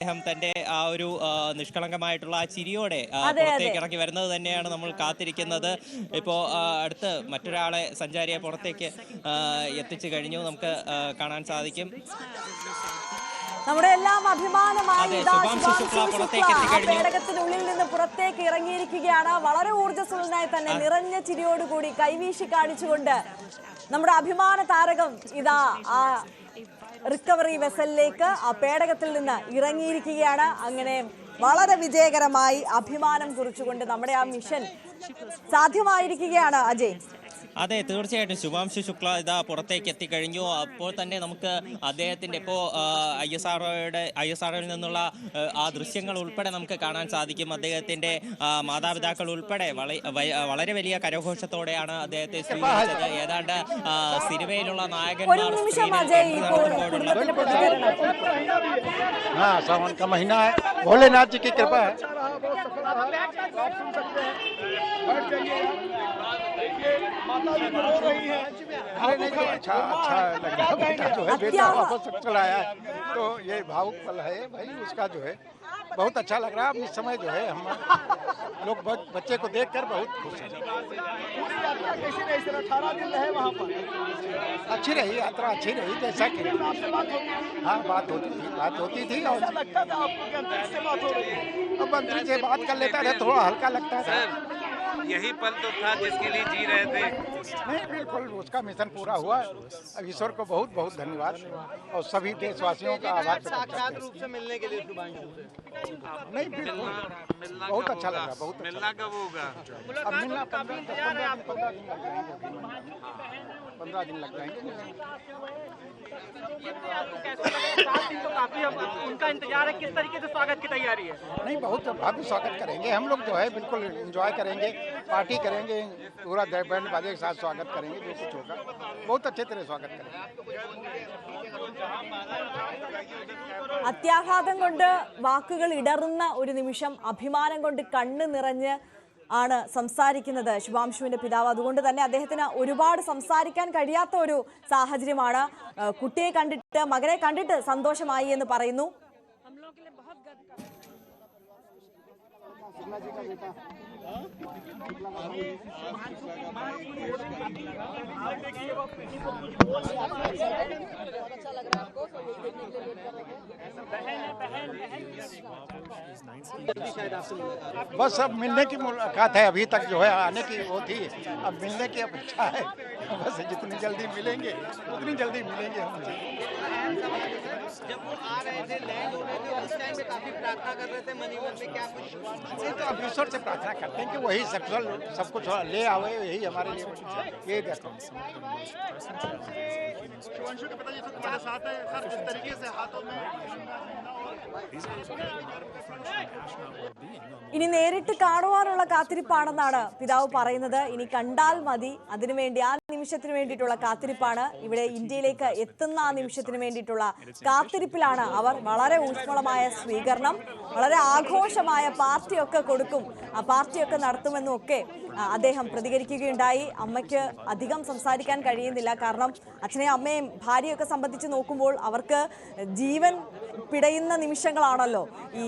അദ്ദേഹം തന്റെ ആ ഒരു നിഷ്കളങ്കമായിട്ടുള്ള ആ ചിരിയോടെ പുറത്തേക്ക് ഇറങ്ങി വരുന്നത് തന്നെയാണ് നമ്മൾ കാത്തിരിക്കുന്നത്. ഇപ്പോൾ അടുത്ത് മറ്റൊരാളെ സഞ്ചാരിയെ പുറത്തേക്ക് എത്തിച്ചു കഴിഞ്ഞു, നമുക്ക് കാണാൻ സാധിക്കും. നമ്മുടെ എല്ലാം അഭിമാനമായി പേടകത്തിനുള്ളിൽ നിന്ന് പുറത്തേക്ക് ഇറങ്ങിയിരിക്കുകയാണ്. വളരെ ഊർജ്ജസ്വലനായി തന്നെ നിറഞ്ഞ ചിരിയോടുകൂടി കൈവീശി കാണിച്ചുകൊണ്ട് നമ്മുടെ അഭിമാന താരകം ഇതാ ആ റിക്കവറി വെസലിലേക്ക് ആ പേടകത്തിൽ നിന്ന് ഇറങ്ങിയിരിക്കുകയാണ്. അങ്ങനെ വളരെ വിജയകരമായി അഭിമാനം കുറിച്ചുകൊണ്ട് നമ്മുടെ ആ മിഷൻ സാധ്യമായിരിക്കുകയാണ്. അജയ്, അതെ, തീർച്ചയായിട്ടും ശുഭാംശു ശുക്ല ഇതാ പുറത്തേക്ക് എത്തിക്കഴിഞ്ഞു. അപ്പോൾ തന്നെ നമുക്ക് അദ്ദേഹത്തിന്റെ ഇപ്പോൾ ISROയിൽ നിന്നുള്ള ആ ദൃശ്യങ്ങൾ ഉൾപ്പെടെ നമുക്ക് കാണാൻ സാധിക്കും. അദ്ദേഹത്തിന്റെ മാതാപിതാക്കൾ ഉൾപ്പെടെ വളരെ വലിയ കരഘോഷത്തോടെയാണ് അദ്ദേഹത്തെ സ്വീകരിച്ചത്. ഏതാണ്ട് സിനിമയിലുള്ള നായകന്മാർ अच्छा लग रहा है। बेटा जो है बेटा वापस चला आया है, तो ये भावुक पल है भाई उसका जो है बहुत अच्छा लग रहा है। अब इस समय जो है हम लोग बच्चे को देखकर बहुत खुश हैं। कैसी रही सर? 18 दिन रहे वहाँ पर? अच्छी रही यात्रा, अच्छी रही जैसा कि हाँ बात होती थी और लगता था आपको कि अंतरिक्ष से बात हो रही है? अब मंत्री से बात कर लेता था, थोड़ा हल्का लगता था। यही पल तो था जिसके लिए जी रहे थे। नहीं, बिल्कुल उसका मिशन पूरा हुआ। अब ईश्वर को बहुत बहुत धन्यवाद और सभी देशवासियों का आभार। साक्षात रूप से मिलने के लिए नहीं, बिल्कुल बहुत अच्छा लगा। बहुत मिलना कब होगा? अब मिलना 15 दिन लग जाएंगे। तो काफी उनका इंतजार है, किस तरीके से स्वागत की तैयारी है? नहीं, बहुत भव्य स्वागत करेंगे हम लोग जो है, बिल्कुल एंजॉय करेंगे, पार्टी करेंगे, पूरा बैंड बाजे के साथ स्वागत करेंगे। जो कुछ होगा बहुत अच्छे तरह स्वागत करेंगे। അത്യാഘാതം കൊണ്ട് വാക്കുകൾ ഇടറുന്ന ഒരു നിമിഷം, അഭിമാനം കൊണ്ട് കണ്ണ് നിറഞ്ഞ് ആണ് സംസാരിക്കുന്നത് ശുഭാംശുവിന്റെ പിതാവ്. അതുകൊണ്ട് തന്നെ അദ്ദേഹത്തിന് ഒരുപാട് സംസാരിക്കാൻ കഴിയാത്ത ഒരു സാഹചര്യമാണ്. കുട്ടിയെ കണ്ടിട്ട്, മകനെ കണ്ടിട്ട് സന്തോഷമായി എന്ന് പറയുന്നു. बस अब मिलने की मुलाकात है, अभी तक जो है आने की वो थी, अब मिलने की अपेक्षा है। बस जितनी जल्दी मिलेंगे उतनी जल्दी मिलेंगे हम। जब वो आ रहे थे, लैंड हो रहे थे, उस टाइम पे काफी प्रार्थना कर रहे थे मन ही मन में, क्या कुछ? तो अब ईश्वर से प्रार्थना करते हैं कि वही सब कुछ ले आवे, यही हमारे लिए ये देखो। शिवांशु के पिताजी तो तुम्हारे साथ है सर, किस तरीके से हाथों में ഇനി നേരിട്ട് കാണുവാനുള്ള കാത്തിരിപ്പാണെന്നാണ് പിതാവ് പറയുന്നത്. ഇനി കണ്ടാൽ മതി, അതിനുവേണ്ടി ആ നിമിഷത്തിന് വേണ്ടിയിട്ടുള്ള കാത്തിരിപ്പാണ്. ഇവിടെ ഇന്ത്യയിലേക്ക് എത്തുന്ന ആ നിമിഷത്തിന് വേണ്ടിയിട്ടുള്ള കാത്തിരിപ്പിലാണ് അവർ. വളരെ ഊഷ്മളമായ സ്വീകരണം, വളരെ ആഘോഷമായ പാർട്ടിയൊക്കെ കൊടുക്കും, ആ പാർട്ടിയൊക്കെ നടത്തുമെന്നും ഒക്കെ അദ്ദേഹം പ്രതികരിക്കുകയുണ്ടായി. അമ്മയ്ക്ക് അധികം സംസാരിക്കാൻ കഴിയുന്നില്ല, കാരണം അച്ഛനെയും അമ്മയും ഭാര്യയൊക്കെ സംബന്ധിച്ച് നോക്കുമ്പോൾ അവർക്ക് ജീവൻ പിടയുന്ന നിമിഷങ്ങളാണല്ലോ ഈ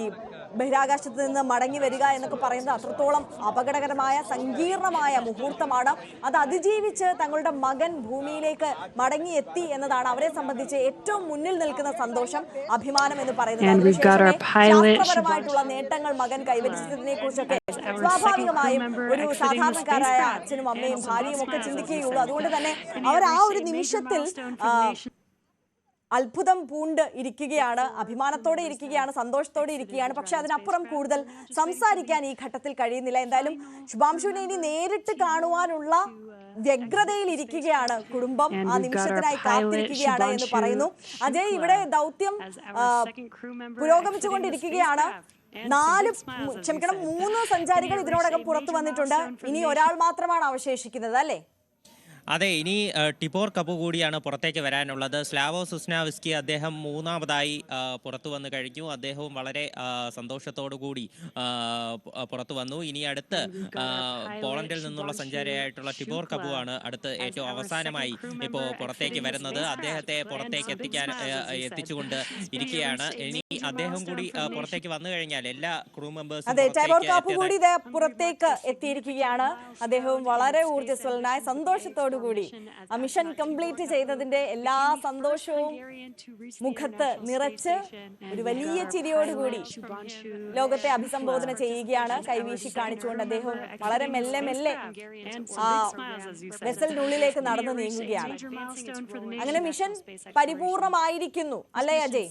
ബഹിരാകാശത്ത് നിന്ന് മടങ്ങി വരിക എന്നൊക്കെ പറയുന്നത്. അത്രത്തോളം അപകടകരമായ സങ്കീർണമായ മുഹൂർത്തമാണ്. അത് അതിജീവിച്ച് തങ്ങളുടെ മകൻ ഭൂമിയിലേക്ക് മടങ്ങി എത്തി എന്നതാണ് അവരെ സംബന്ധിച്ച് ഏറ്റവും മുന്നിൽ നിൽക്കുന്ന സന്തോഷം, അഭിമാനം എന്ന് പറയുന്നത്. ശാസ്ത്രപരമായിട്ടുള്ള നേട്ടങ്ങൾ മകൻ കൈവരിച്ചതിനെ കുറിച്ചൊക്കെ സ്വാഭാവികമായും ഒരു സാധാരണക്കാരായ അച്ഛനും അമ്മയും ഭാര്യയും ഒക്കെ ചിന്തിക്കുകയുള്ളൂ. അതുകൊണ്ട് തന്നെ അവർ ആ ഒരു നിമിഷത്തിൽ അത്ഭുതം പൂണ്ട് ഇരിക്കുകയാണ്, അഭിമാനത്തോടെ ഇരിക്കുകയാണ്, സന്തോഷത്തോടെ ഇരിക്കുകയാണ്. പക്ഷെ അതിനപ്പുറം കൂടുതൽ സംസാരിക്കാൻ ഈ ഘട്ടത്തിൽ കഴിയുന്നില്ല. എന്തായാലും ശുഭാംശുവിനെ ഇനി നേരിട്ട് കാണുവാനുള്ള വ്യഗ്രതയിൽ ഇരിക്കുകയാണ് കുടുംബം, ആ നിമിഷത്തിനായി കാത്തിരിക്കുകയാണ് എന്ന് പറയുന്നു. അജയ്, ഇവിടെ ദൗത്യം പുരോഗമിച്ചുകൊണ്ടിരിക്കുകയാണ്. 3 സഞ്ചാരികൾ ഇതിനോടകം പുറത്തു വന്നിട്ടുണ്ട്. ഇനി ഒരാൾ മാത്രമാണ് അവശേഷിക്കുന്നത്, അല്ലേ? അതെ, ഇനി ടിബോർ കപു കൂടിയാണ് പുറത്തേക്ക് വരാനുള്ളത്. സ്ലാവോ സുസ്നാവിസ്കി അദ്ദേഹം 3ാമതായി പുറത്തു വന്നു കഴിഞ്ഞു. അദ്ദേഹവും വളരെ സന്തോഷത്തോടു കൂടി പുറത്തു വന്നു. ഇനി അടുത്ത് പോളണ്ടിൽ നിന്നുള്ള സഞ്ചാരിയായിട്ടുള്ള ടിബോർ കപു ആണ് അടുത്ത് ഏറ്റവും അവസാനമായി ഇപ്പോൾ പുറത്തേക്ക് വരുന്നത്. അദ്ദേഹത്തെ പുറത്തേക്ക് എത്തിച്ചുകൊണ്ട് ഇരിക്കുകയാണ്. ഇനി അദ്ദേഹം കൂടി പുറത്തേക്ക് വന്നു കഴിഞ്ഞാൽ എല്ലാ ക്രൂ മെമ്പേഴ്സും അതെ, ടൈഗോർ കാപ്പ് കൂടി ഇത് പുറത്തേക്ക് എത്തിയിരിക്കുകയാണ്. അദ്ദേഹവും വളരെ ഊർജ്ജസ്വലനായ സന്തോഷത്തോടു കൂടി ആ മിഷൻ കംപ്ലീറ്റ് ചെയ്തതിന്റെ എല്ലാ സന്തോഷവും മുഖത്ത് നിറച്ച് ഒരു വലിയ ചിരിയോടുകൂടി ലോകത്തെ അഭിസംബോധന ചെയ്യുകയാണ്. കൈവീശി കാണിച്ചുകൊണ്ട് അദ്ദേഹം വളരെ മെല്ലെ മെല്ലെ ആ വെസലിനുള്ളിലേക്ക് നടന്നു നീങ്ങുകയാണ്. അങ്ങനെ മിഷൻ പരിപൂർണമായിരിക്കുന്നു അല്ലേ അജയ്?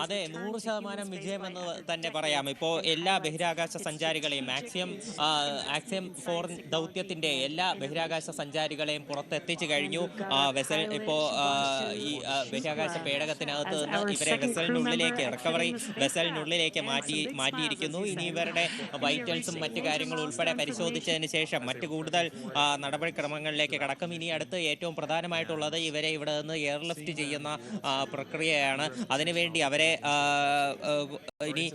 അതെ, 100% വിജയം എന്ന് തന്നെ പറയാം. ഇപ്പോൾ എല്ലാ ബഹിരാകാശ സഞ്ചാരികളെയും ആക്സിയം 4 ദൗത്യത്തിന്റെ എല്ലാ ബഹിരാകാശ സഞ്ചാരികളെയും പുറത്തെത്തിച്ചു കഴിഞ്ഞു. വെസൽ ഇപ്പോൾ ഈ ബഹിരാകാശ പേടകത്തിനകത്ത് നിന്ന് ഇവരെ റിക്കവറി വെസലിനുള്ളിലേക്ക് മാറ്റിയിരിക്കുന്നു. ഇനി ഇവരുടെ വൈറ്റൽസും മറ്റു കാര്യങ്ങളും ഉൾപ്പെടെ പരിശോധിച്ചതിന് ശേഷം മറ്റു കൂടുതൽ നടപടിക്രമങ്ങളിലേക്ക് കടക്കും. ഇനി അടുത്ത് ഏറ്റവും പ്രധാനമായിട്ടുള്ളത് ഇവരെ ഇവിടെ നിന്ന് എയർലിഫ്റ്റ് ചെയ്യുന്ന പ്രക്രിയയാണ്. അതിനുവേണ്ടി അവരെ ഇനി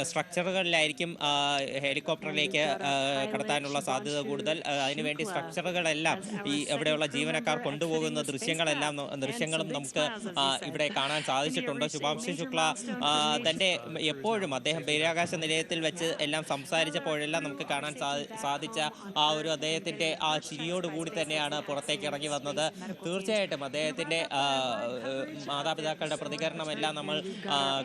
സ്ട്രക്ചറുകളിലായിരിക്കും ഹെലികോപ്റ്ററിലേക്ക് കടത്താനുള്ള സാധ്യത കൂടുതൽ. അതിനുവേണ്ടി സ്ട്രക്ചറുകളെല്ലാം ഈ ഇവിടെയുള്ള ജീവനക്കാർ കൊണ്ടുപോകുന്ന ദൃശ്യങ്ങളും നമുക്ക് ഇവിടെ കാണാൻ സാധിച്ചിട്ടുണ്ട്. ശുഭാംശു ശുക്ല തന്റെ എപ്പോഴും അദ്ദേഹം ബഹിരാകാശ നിലയത്തിൽ വെച്ച് എല്ലാം സംസാരിച്ചപ്പോഴെല്ലാം നമുക്ക് കാണാൻ സാധിച്ച ആ ഒരു അദ്ദേഹത്തിന്റെ ആ ചിരിയോടുകൂടി തന്നെയാണ് പുറത്തേക്ക് ഇറങ്ങി വന്നത്. തീർച്ചയായിട്ടും അദ്ദേഹത്തിന്റെ മാതാപിതാക്കളുടെ പ്രതികരണമെല്ലാം നമ്മൾ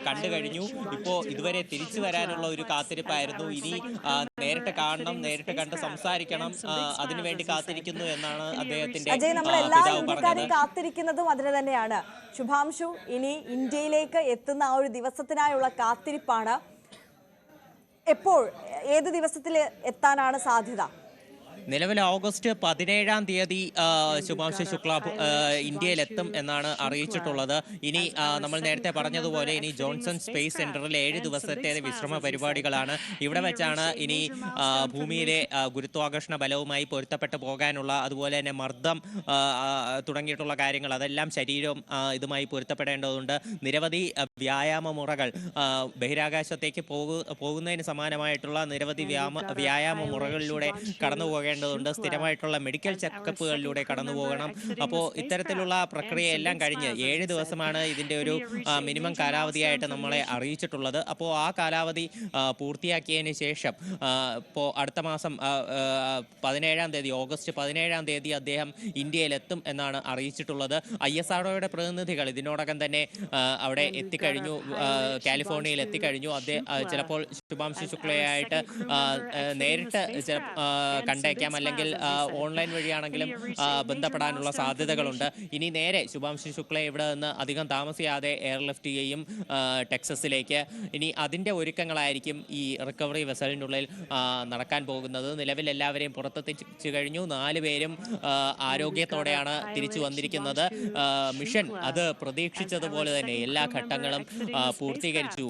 കണ്ടു കഴിഞ്ഞു. ഇപ്പോൾ ഇതുവരെ തിരിച്ചു വരാനുള്ള ഒരു കാത്തിരിപ്പായിരുന്നു. ഇനി നേരിട്ട് കാണണം, നേരിട്ട് കണ്ട് സംസാരിക്കണം, അതിനുവേണ്ടി കാത്തിരിക്കുന്നു എന്നാണ് അദ്ദേഹത്തിന്റെ പിതാവ് പറഞ്ഞത്. കാത്തിരിക്കുന്നതും അതിന് തന്നെയാണ്. ശുഭാംശു ഇനി ഇന്ത്യയിലേക്ക് എത്തുന്ന ആ ഒരു ദിവസത്തിനായുള്ള കാത്തിരിപ്പാണ്. എപ്പോൾ, ഏത് ദിവസത്തിൽ എത്താനാണ് സാധ്യത? നിലവിൽ ഓഗസ്റ്റ് 17-ാം തീയതി ശുഭാംശു ശുക്ല ഇന്ത്യയിലെത്തും എന്നാണ് അറിയിച്ചിട്ടുള്ളത്. ഇനി നമ്മൾ നേരത്തെ പറഞ്ഞതുപോലെ ഇനി ജോൺസൺ സ്പേസ് സെന്ററിൽ 7 ദിവസത്തെ വിശ്രമ പരിപാടികളാണ്. ഇവിടെ വെച്ചാണ് ഇനി ഭൂമിയിലെ ഗുരുത്വാകർഷണ ബലവുമായി പൊരുത്തപ്പെട്ട് പോകാനുള്ള, അതുപോലെ തന്നെ മർദ്ദം തുടങ്ങിയിട്ടുള്ള കാര്യങ്ങൾ അതെല്ലാം ശരീരം ഇതുമായി പൊരുത്തപ്പെടേണ്ടതുണ്ട്. നിരവധി വ്യായാമ മുറകൾ, ബഹിരാകാശത്തേക്ക് പോകുന്നതിന് സമാനമായിട്ടുള്ള നിരവധി വ്യായാമ മുറകളിലൂടെ കടന്നു പോകേണ്ടതുണ്ട്. സ്ഥിരമായിട്ടുള്ള മെഡിക്കൽ ചെക്കപ്പുകളിലൂടെ കടന്നു പോകണം. അപ്പോൾ ഇത്തരത്തിലുള്ള പ്രക്രിയയെല്ലാം കഴിഞ്ഞ് 7 ദിവസമാണ് ഇതിൻ്റെ ഒരു മിനിമം കാലാവധിയായിട്ട് നമ്മളെ അറിയിച്ചിട്ടുള്ളത്. അപ്പോൾ ആ കാലാവധി പൂർത്തിയാക്കിയതിന് ശേഷം ഇപ്പോൾ അടുത്ത മാസം 17-ാം തീയതി, ഓഗസ്റ്റ് 17-ാം തീയതി അദ്ദേഹം ഇന്ത്യയിലെത്തും എന്നാണ് അറിയിച്ചിട്ടുള്ളത്. ISROയുടെ പ്രതിനിധികൾ ഇതിനോടകം തന്നെ അവിടെ എത്തിക്കഴിഞ്ഞു, കാലിഫോർണിയയിൽ എത്തിക്കഴിഞ്ഞു. ചിലപ്പോൾ ശുഭാംശു ശുക്ലയായിട്ട് നേരിട്ട് കണ്ടേക്കാം, അല്ലെങ്കിൽ ഓൺലൈൻ വഴിയാണെങ്കിലും ബന്ധപ്പെടാനുള്ള സാധ്യതകളുണ്ട്. ഇനി നേരെ ശുഭാംശു ശുക്ല ഇവിടെ നിന്ന് അധികം താമസിയാതെ എയർലിഫ്റ്റ് ചെയ്യും ടെക്സസിലേക്ക്. ഇനി അതിൻ്റെ ഒരുക്കങ്ങളായിരിക്കും ഈ റിക്കവറി വെസലിനുള്ളിൽ നടക്കാൻ പോകുന്നത്. നിലവിൽ എല്ലാവരെയും പുറത്തെത്തിച്ചു കഴിഞ്ഞു. 4 പേരും ആരോഗ്യത്തോടെയാണ് തിരിച്ചു വന്നിരിക്കുന്നത്. മിഷൻ അത് പ്രതീക്ഷിച്ചതുപോലെ തന്നെ എല്ലാ ഘട്ടങ്ങളും പൂർത്തീകരിച്ചു.